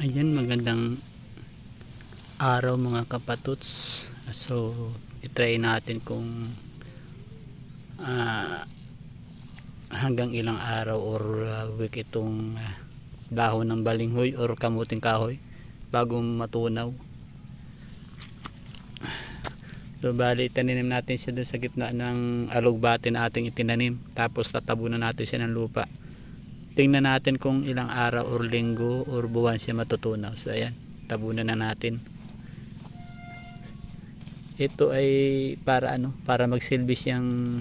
Ayan, magandang araw mga kapatuts. So itry natin kung ah, hanggang ilang araw or week itong dahon ng balinghoy or kamuting kahoy bago matunaw. So bali taninim natin siya dun sa gitna ng alugbati na ating itinanim, tapos tatabunan natin siya ng lupa. Tingnan natin kung ilang araw or linggo or buwan siya matutunaw. So ayan, tabunan na natin. Ito ay para magsilbi siyang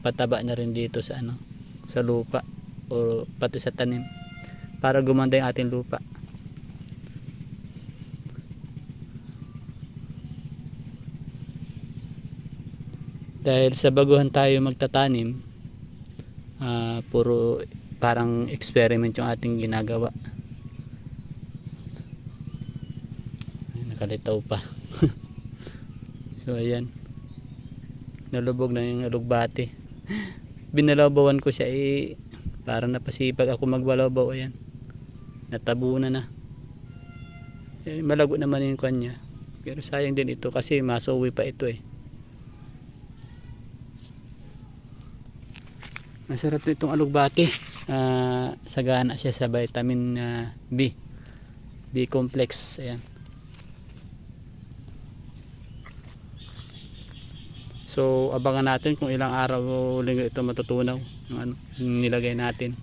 pataba na rin dito sa sa lupa o pati sa tanim, para gumanda yung ating lupa. Dahil sa baguhan tayo magtatanim, puro parang experiment yung ating ginagawa. Ay, nakalitaw pa. So ayan, nalubog na yung alugbati. Binalabawan ko siya, parang napasipag ako magbalabaw. Ayan, natabunan na. Malago naman yung kanya, pero sayang din ito kasi masuwi pa ito Masarap itong alugbati. Sagana siya sa vitamin B complex. Ayan. So abangan natin kung ilang araw o linggo ito matutunaw yung nilagay natin.